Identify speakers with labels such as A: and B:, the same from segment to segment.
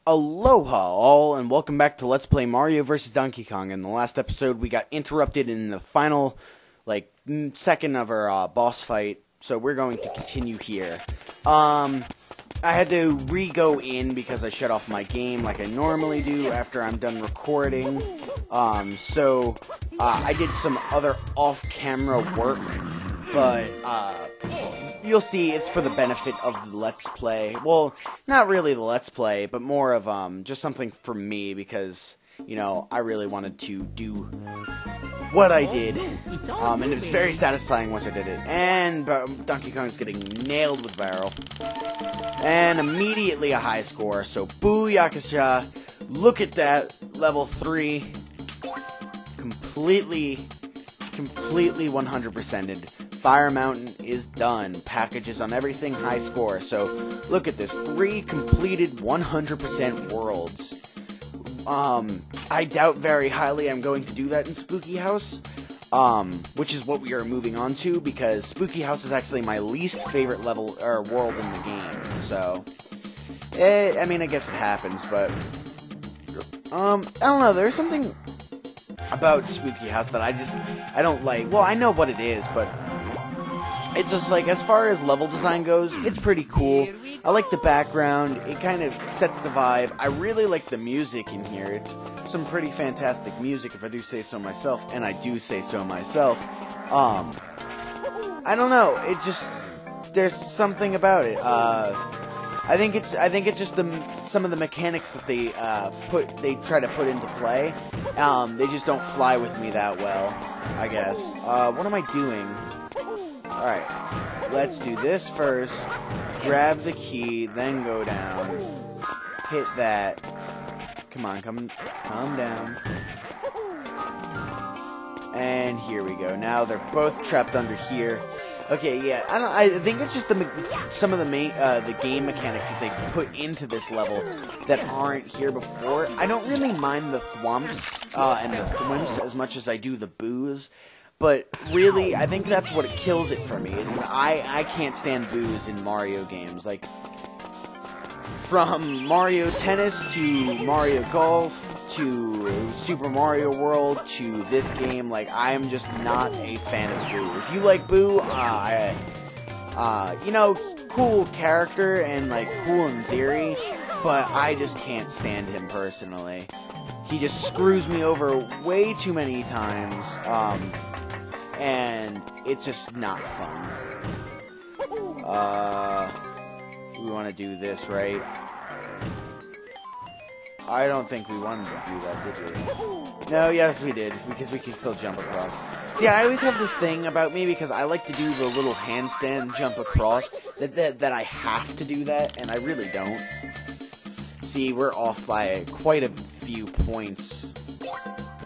A: Aloha all, and welcome back to Let's Play Mario vs. Donkey Kong. In the last episode, we got interrupted in the final, second of our boss fight, so we're going to continue here. I had to re-go in because I shut off my game like I normally do after I'm done recording. I did some other off-camera work, but, you'll see it's for the benefit of the Let's Play. Well, not really the Let's Play, but more of, just something for me, because, you know, I really wanted to do what I did. And it was very satisfying once I did it. And Donkey Kong's getting nailed with Barrel. And immediately a high score, so booyakasha. Look at that, level 3. Completely 100%ed. Fire Mountain is done. Packages on everything, high score. So, look at this. 3 completed 100% worlds. I doubt very highly I'm going to do that in Spooky House. Which is what we are moving on to, because Spooky House is actually my least favorite level, or world in the game. So, I mean, I guess it happens, but, I don't know, there's something about Spooky House that I don't like. Well, I know what it is, but it's just like, as far as level design goes, it's pretty cool. I like the background. It kind of sets the vibe. I really like the music in here. It's some pretty fantastic music, if I do say so myself, and I do say so myself. I don't know. It just, there's something about it. I think it's just some of the mechanics that they try to put into play. They just don't fly with me that well, I guess. What am I doing? Alright, let's do this first. Grab the key, then go down. Hit that. Come on, come down. And here we go. Now they're both trapped under here. Okay, yeah, I think it's just some of the game mechanics that they put into this level that aren't here before. I don't really mind the thwomps and the thwimps as much as I do the boos. But really, I think that's what kills it for me, is that I can't stand boos in Mario games. Like, from Mario Tennis to Mario Golf to Super Mario World to this game, like, I'm just not a fan of Boo. If you like Boo, you know, cool character and, like, cool in theory, but I just can't stand him personally. He just screws me over way too many times, and it's just not fun. We want to do this, right? I don't think we wanted to do that, did we? No, yes we did, because we can still jump across. See, I always have this thing about me, because I like to do the little handstand jump across, that I have to do that, and I really don't. See, we're off by quite a few points,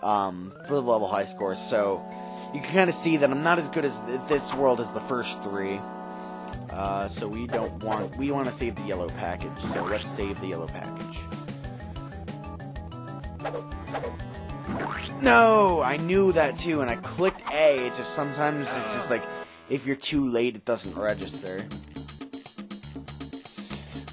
A: for the level high scores, so you can kind of see that I'm not as good as this world as the first 3. So we want to save the yellow package, so let's save the yellow package. No! I knew that too, and I clicked A. It's just sometimes it's just like, if you're too late, it doesn't register.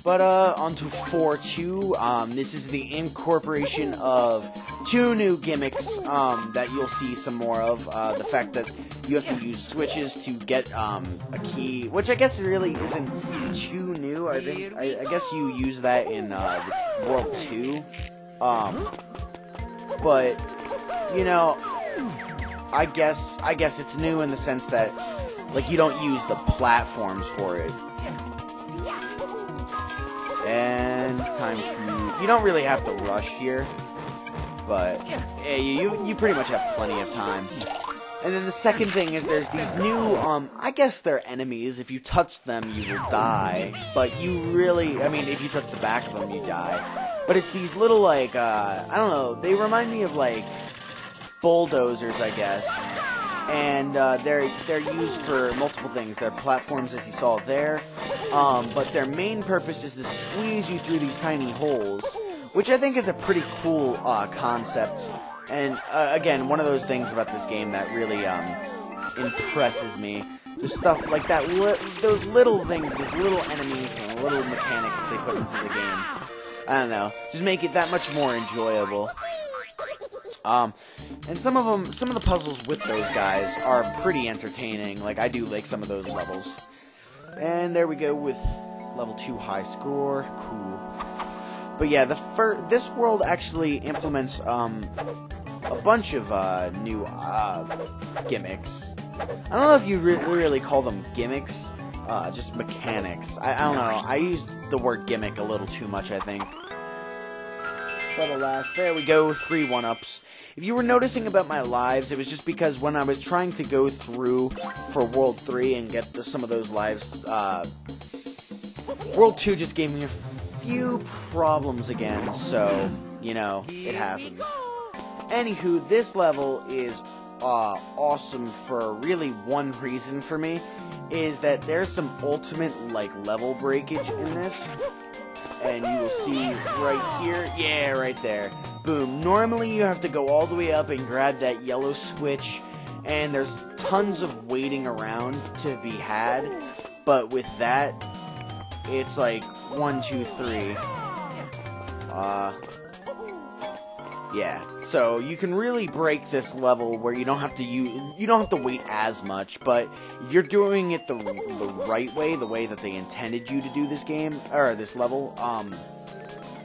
A: But, on to 4-2. This is the incorporation of 2 new gimmicks, that you'll see some more of. The fact that you have to use switches to get, a key, which I guess really isn't too new. I guess you use that in, this World 2. But, you know, I guess it's new in the sense that, like, you don't use the platforms for it. And time to... You don't really have to rush here, but yeah, you pretty much have plenty of time. And then the second thing is there's these new, I guess they're enemies. If you touch them, you will die. But you really... I mean, if you touch the back of them, you die. But it's these little, like, I don't know, they remind me of, like, bulldozers, I guess. And they're used for multiple things. They're platforms, as you saw there, but their main purpose is to squeeze you through these tiny holes, which I think is a pretty cool concept. And again, one of those things about this game that really impresses me. The stuff like that, those little things, those little enemies, and little mechanics that they put into the game. I don't know, just make it that much more enjoyable. And some of the puzzles with those guys are pretty entertaining. Like, I do like some of those levels. And there we go with level 2 high score. Cool. But yeah, this world actually implements a bunch of new gimmicks. I don't know if you really call them gimmicks, just mechanics. I don't know. I used the word gimmick a little too much, I think. But alas, there we go, 3 1-ups. If you were noticing about my lives, it was just because when I was trying to go through for World 3 and get some of those lives, World 2 just gave me a few problems again, so, you know, it happens. Anywho, this level is awesome for really one reason for me, is that there's some ultimate, like, level breakage in this. And you will see right here, yeah, right there, boom. Normally you have to go all the way up and grab that yellow switch, and there's tons of waiting around to be had, but with that, it's like 1, 2, 3. Yeah. So you can really break this level where you don't have to wait as much, but if you're doing it the right way, the way that they intended you to do this game or this level,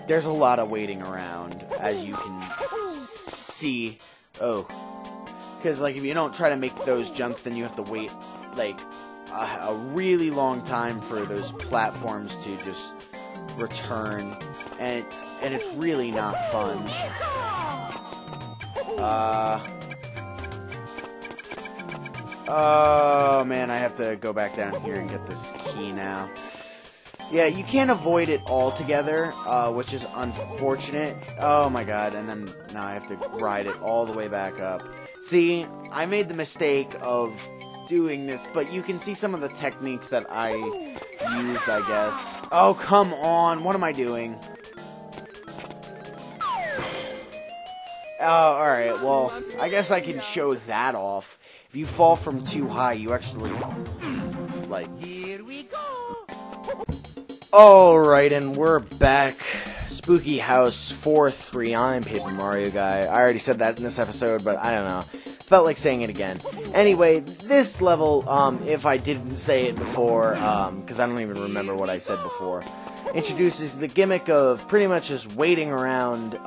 A: there's a lot of waiting around, as you can see. Oh, because like if you don't try to make those jumps, then you have to wait like a really long time for those platforms to just return, and it's really not fun. Oh man, I have to go back down here and get this key now. Yeah, you can't avoid it altogether, which is unfortunate. Oh my god, and then now I have to ride it all the way back up. See, I made the mistake of doing this, but you can see some of the techniques that I used, I guess. Oh, come on, what am I doing? Oh, alright, well, I guess I can show that off. If you fall from too high, you actually, like... Here we go! Alright, and we're back. Spooky House 4-3, I'm Paper Mario Guy. I already said that in this episode, but I don't know. Felt like saying it again. Anyway, this level, if I didn't say it before, because I don't even remember what I said before, introduces the gimmick of pretty much just waiting around,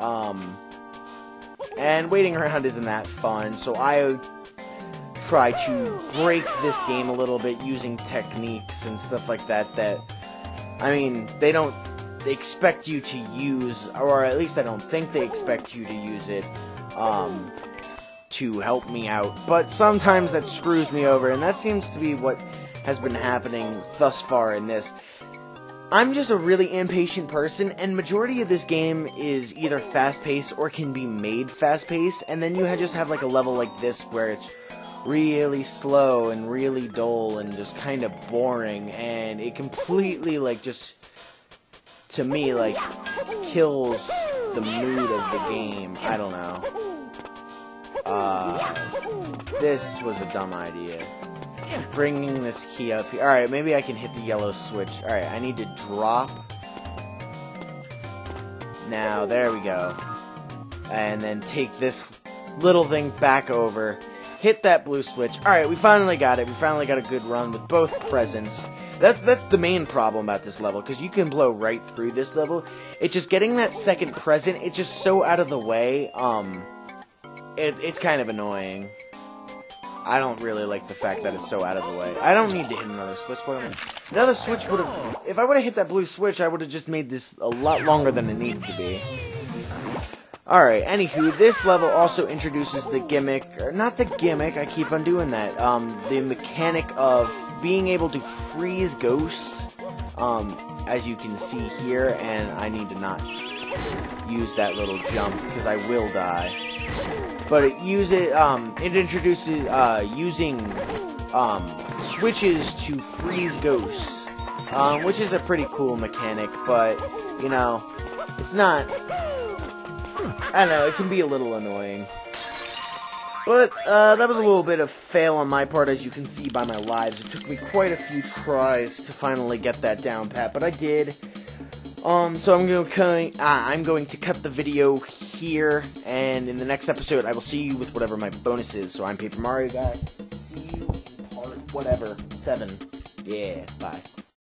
A: and waiting around isn't that fun, so I try to break this game a little bit using techniques and stuff like that I mean, they expect you to use, or at least I don't think they expect you to use it, to help me out, but sometimes that screws me over, and that seems to be what has been happening thus far in this. I'm just a really impatient person, and majority of this game is either fast-paced or can be made fast-paced, and then you just have like a level like this where it's really slow and really dull and just kind of boring, and it completely, like, just, to me, like, kills the mood of the game. I don't know. This was a dumb idea. Bringing this key up here. Alright, maybe I can hit the yellow switch. Alright, I need to drop. Now, there we go. And then take this little thing back over. Hit that blue switch. Alright, we finally got it. We finally got a good run with both presents. That's the main problem about this level, because you can blow right through this level. It's just getting that second present, it's just so out of the way. It's kind of annoying. I don't really like the fact that it's so out of the way. I don't need to hit another switch. Another switch would have... If I would have hit that blue switch, I would have just made this a lot longer than it needed to be. Alright, anywho, this level also introduces the gimmick... Or not the gimmick, I keep on doing that. The mechanic of being able to freeze ghosts. As you can see here, and I need to not use that little jump, because I will die. But it introduces using switches to freeze ghosts, which is a pretty cool mechanic, but, you know, it's not, I don't know, it can be a little annoying. But, that was a little bit of fail on my part, as you can see by my lives. It took me quite a few tries to finally get that down pat, but I did. So I'm going to cut the video here, and in the next episode, I will see you with whatever my bonus is. So I'm Paper Mario Guy. See you in part whatever 7. Yeah, bye.